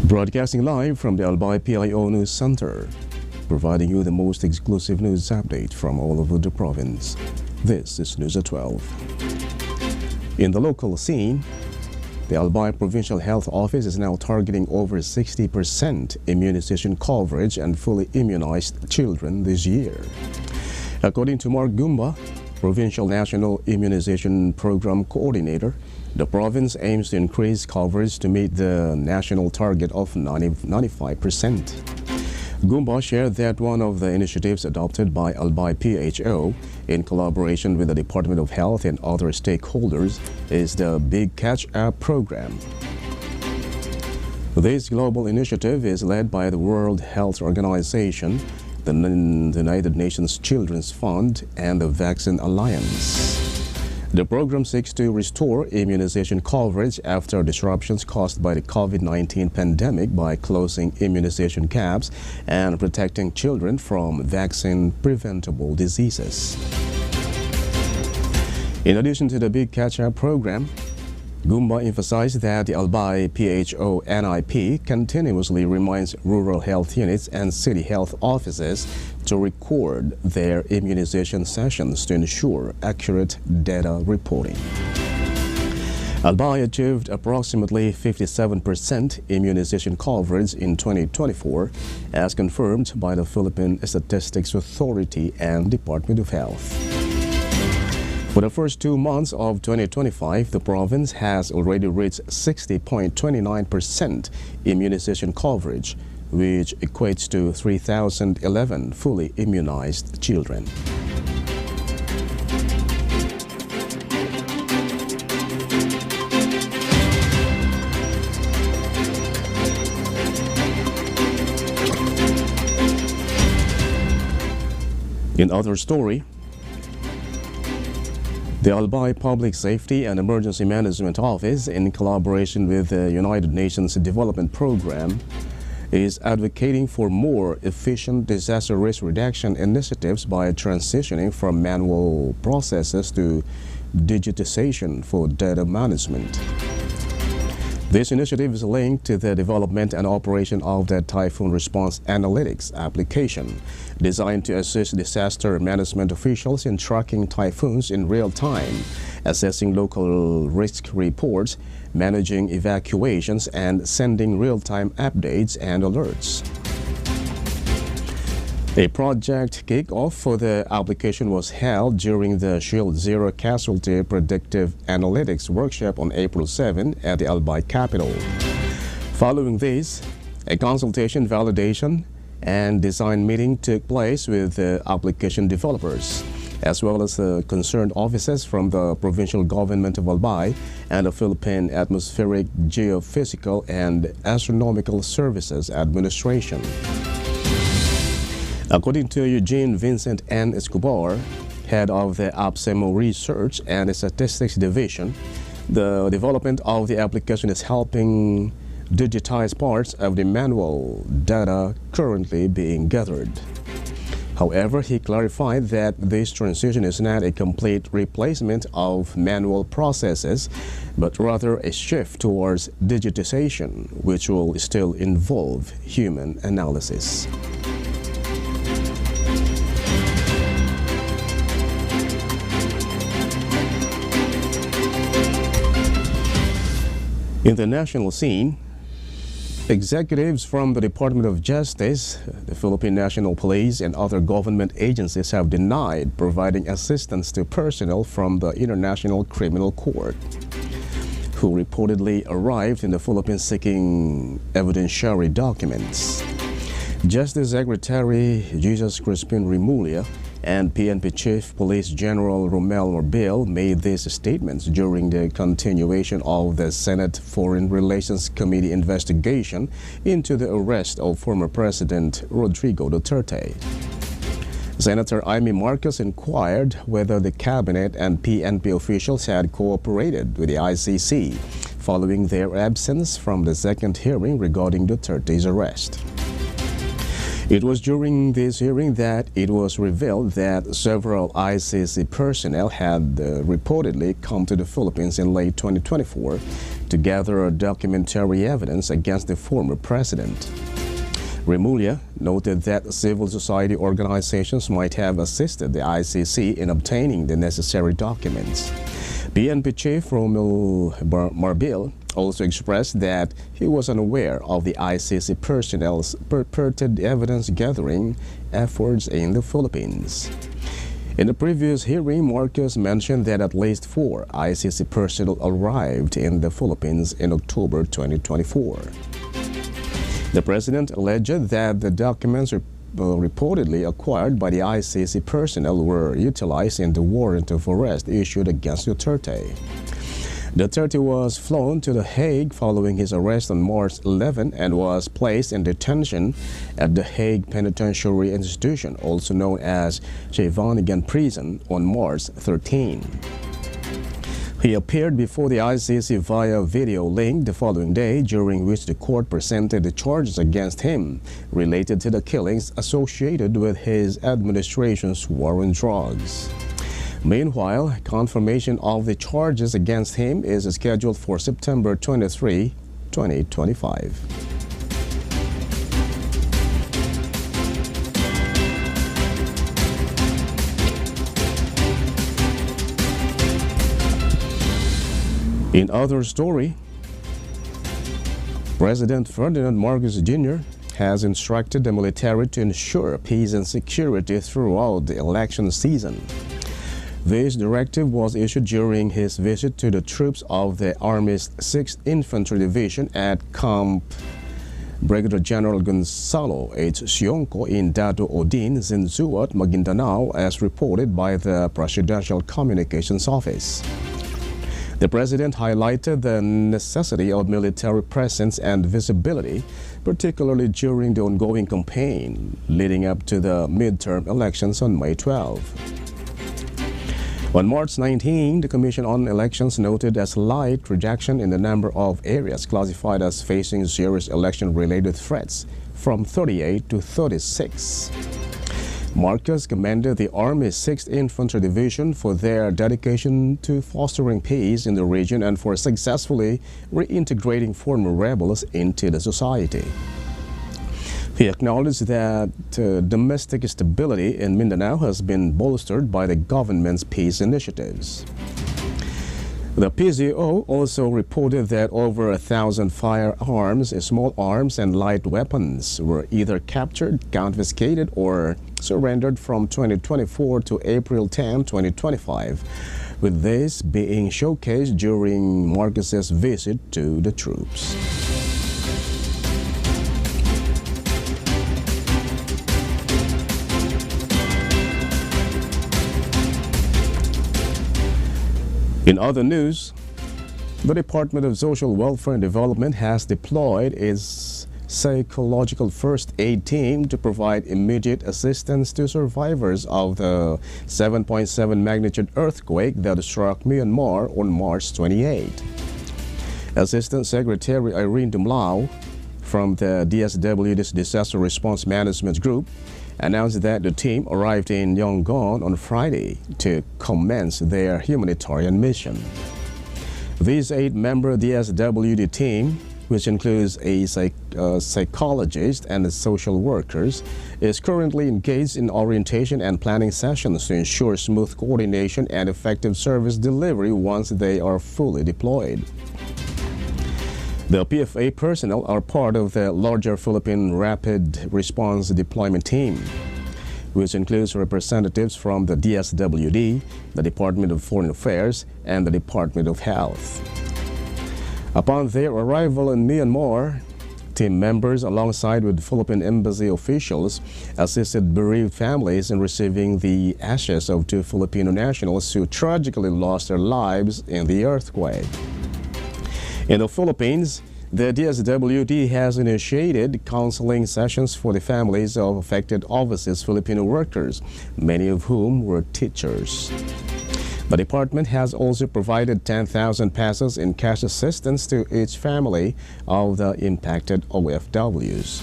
Broadcasting live from the Albay PIO News Center, providing you the most exclusive news update from all over the province. This is News at 12. In the local scene, the Albay Provincial Health Office is now targeting over 60% immunization coverage and fully immunized children this year. According to Mark Gumba, Provincial National Immunization Program Coordinator, the province aims to increase coverage to meet the national target of 95%. Gumba shared that one of the initiatives adopted by Albay PIO in collaboration with the Department of Health and other stakeholders is the Big Catch Up program. This global initiative is led by the World Health Organization, the United Nations Children's Fund, and the Vaccine Alliance. The program seeks to restore immunization coverage after disruptions caused by the COVID-19 pandemic by closing immunization gaps and protecting children from vaccine-preventable diseases. In addition to the Big Catch-Up program, Gumba emphasized that the Albay PIO NIP continuously reminds rural health units and city health offices to record their immunization sessions to ensure accurate data reporting. Albay achieved approximately 57% immunization coverage in 2024, as confirmed by the Philippine Statistics Authority and Department of Health. For the first 2 months of 2025, the province has already reached 60.29% immunization coverage, which equates to 3,011 fully immunized children. In other story, the Albay Public Safety and Emergency Management Office, in collaboration with the United Nations Development Program, is advocating for more efficient disaster risk reduction initiatives by transitioning from manual processes to digitization for data management. This initiative is linked to the development and operation of the Typhoon Response Analytics application, designed to assist disaster management officials in tracking typhoons in real time, assessing local risk reports, managing evacuations, and sending real-time updates and alerts. A project kick-off for the application was held during the Shield Zero Casualty Predictive Analytics workshop on April 7 at the Albay Capital. Following this, a consultation, validation, and design meeting took place with the application developers, as well as the concerned offices from the Provincial Government of Albay and the Philippine Atmospheric, Geophysical, and Astronomical Services Administration. According to Eugene Vincent N. Escobar, head of the APSEMO Research and Statistics Division, the development of the application is helping digitize parts of the manual data currently being gathered. However, he clarified that this transition is not a complete replacement of manual processes, but rather a shift towards digitization, which will still involve human analysis. In the national scene, executives from the Department of Justice, the Philippine National Police, and other government agencies have denied providing assistance to personnel from the International Criminal Court, who reportedly arrived in the Philippines seeking evidentiary documents. Justice Secretary Jesus Crispin Remulla and PNP Chief Police General Romel Morbil made these statements during the continuation of the Senate Foreign Relations Committee investigation into the arrest of former President Rodrigo Duterte. Senator Amy Marcos inquired whether the cabinet and PNP officials had cooperated with the ICC following their absence from the second hearing regarding Duterte's arrest. It was during this hearing that it was revealed that several ICC personnel had reportedly come to the Philippines in late 2024 to gather documentary evidence against the former president. Remulla noted that civil society organizations might have assisted the ICC in obtaining the necessary documents. PNP Chief Romel Marbil also expressed that he was unaware of the ICC personnel's purported evidence-gathering efforts in the Philippines. In the previous hearing, Marcos mentioned that at least 4 ICC personnel arrived in the Philippines in October 2024. The president alleged that the documents reportedly acquired by the ICC personnel were utilized in the warrant of arrest issued against Duterte. Duterte was flown to The Hague following his arrest on March 11 and was placed in detention at the Hague Penitentiary Institution, also known as Scheveningen Prison, on March 13. He appeared before the ICC via video link the following day, during which the court presented the charges against him related to the killings associated with his administration's war on drugs. Meanwhile, confirmation of the charges against him is scheduled for September 23, 2025. In other story, President Ferdinand Marcos Jr. has instructed the military to ensure peace and security throughout the election season. This directive was issued during his visit to the troops of the Army's 6th Infantry Division at Camp Brigadier General Gonzalo H. Sionco in Dado Odin, Zinzuat, Maguindanao, as reported by the Presidential Communications Office. The president highlighted the necessity of military presence and visibility, particularly during the ongoing campaign leading up to the midterm elections on May 12. On March 19, the Commission on Elections noted a slight reduction in the number of areas classified as facing serious election-related threats, from 38 to 36. Marcos commended the Army's 6th Infantry Division for their dedication to fostering peace in the region and for successfully reintegrating former rebels into the society. He acknowledged that domestic stability in Mindanao has been bolstered by the government's peace initiatives. The PCO also reported that over 1,000 firearms, small arms, and light weapons were either captured, confiscated, or surrendered from 2024 to April 10, 2025, with this being showcased during Marcos's visit to the troops. In other news, the Department of Social Welfare and Development has deployed its psychological first aid team to provide immediate assistance to survivors of the 7.7 magnitude earthquake that struck Myanmar on March 28. Assistant Secretary Irene Dumlao from the DSWD's Disaster Response Management Group announced that the team arrived in Yangon on Friday to commence their humanitarian mission. This 8-member DSWD team, which includes a psychologist and social workers, is currently engaged in orientation and planning sessions to ensure smooth coordination and effective service delivery once they are fully deployed. The PFA personnel are part of the larger Philippine Rapid Response Deployment Team, which includes representatives from the DSWD, the Department of Foreign Affairs, and the Department of Health. Upon their arrival in Myanmar, team members, alongside with Philippine Embassy officials, assisted bereaved families in receiving the ashes of 2 Filipino nationals who tragically lost their lives in the earthquake. In the Philippines, the DSWD has initiated counseling sessions for the families of affected overseas Filipino workers, many of whom were teachers. The department has also provided 10,000 pesos in cash assistance to each family of the impacted OFWs.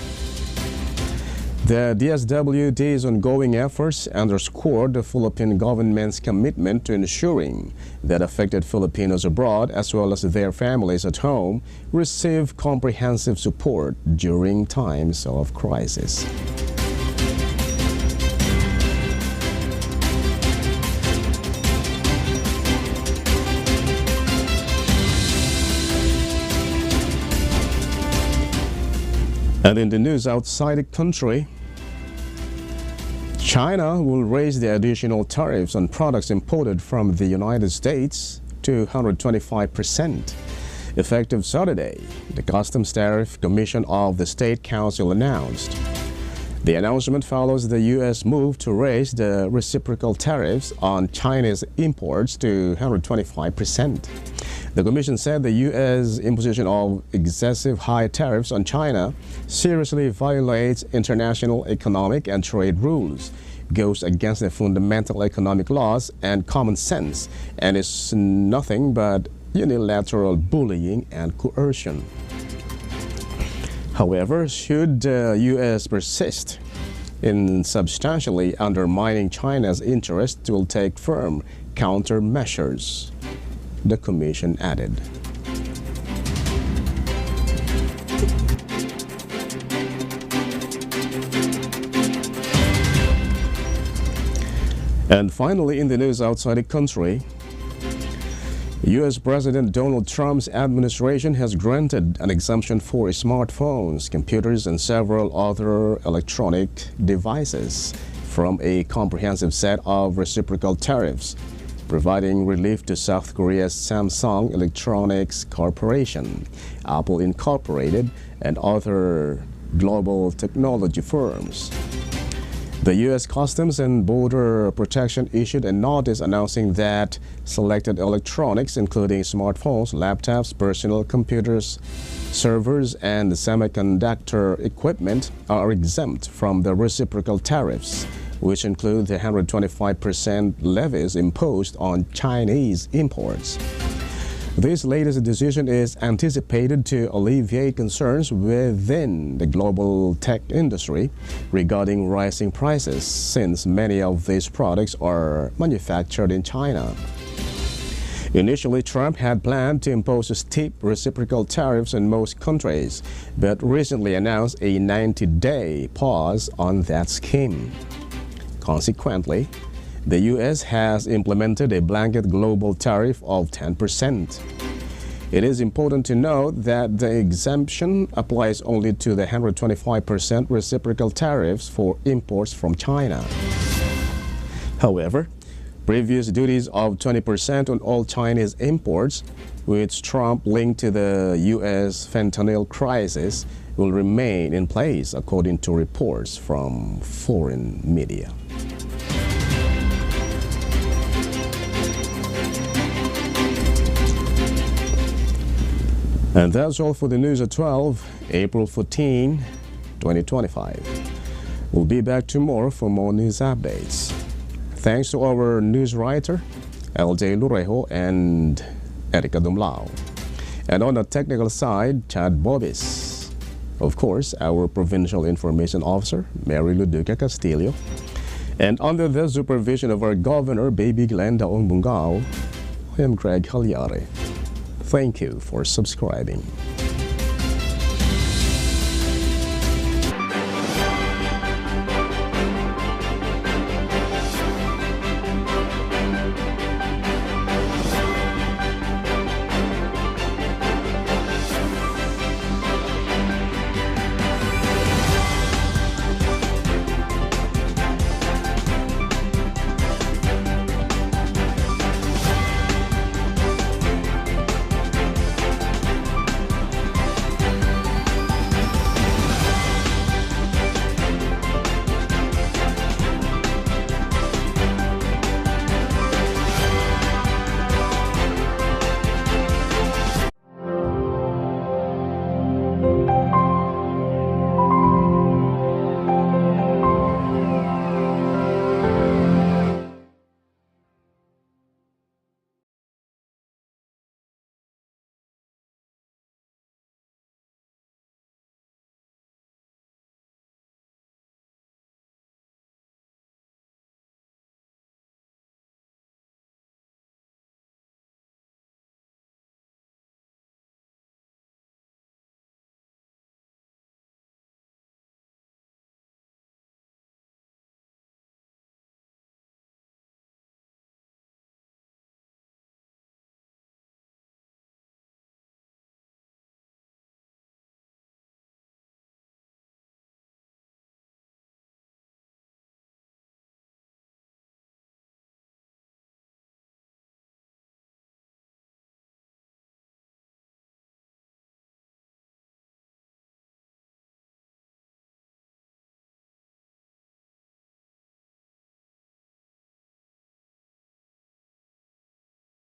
The DSWD's ongoing efforts underscore the Philippine government's commitment to ensuring that affected Filipinos abroad, as well as their families at home, receive comprehensive support during times of crisis. And in the news outside the country, China will raise the additional tariffs on products imported from the United States to 125%. Effective Saturday, the Customs Tariff Commission of the State Council announced. The announcement follows the U.S. move to raise the reciprocal tariffs on Chinese imports to 125%. The Commission said the U.S. imposition of excessive high tariffs on China seriously violates international economic and trade rules, goes against the fundamental economic laws and common sense, and is nothing but unilateral bullying and coercion. However, should the U.S. persist in substantially undermining China's interests, it will take firm countermeasures, the Commission added. And finally, in the news outside the country, U.S. President Donald Trump's administration has granted an exemption for smartphones, computers, and several other electronic devices from a comprehensive set of reciprocal tariffs, providing relief to South Korea's Samsung Electronics Corporation, Apple Incorporated, and other global technology firms. The U.S. Customs and Border Protection issued a notice announcing that selected electronics, including smartphones, laptops, personal computers, servers, and semiconductor equipment, are exempt from the reciprocal tariffs, which include the 125% levies imposed on Chinese imports. This latest decision is anticipated to alleviate concerns within the global tech industry regarding rising prices, since many of these products are manufactured in China. Initially, Trump had planned to impose steep reciprocal tariffs in most countries, but recently announced a 90-day pause on that scheme. Consequently, the U.S. has implemented a blanket global tariff of 10%. It is important to note that the exemption applies only to the 125% reciprocal tariffs for imports from China. However, previous duties of 20% on all Chinese imports, which Trump linked to the U.S. fentanyl crisis, will remain in place, according to reports from foreign media. And that's all for the news at 12, April 14, 2025. We'll be back tomorrow for more news updates. Thanks to our news writer, LJ Lurejo and Erica Dumlao. And on the technical side, Chad Bobis. Of course, our Provincial Information Officer, Mary Luduca Castillo. And under the supervision of our Governor, Baby Glenn Daong Bungao, I am Greg Hallare. Thank you for subscribing.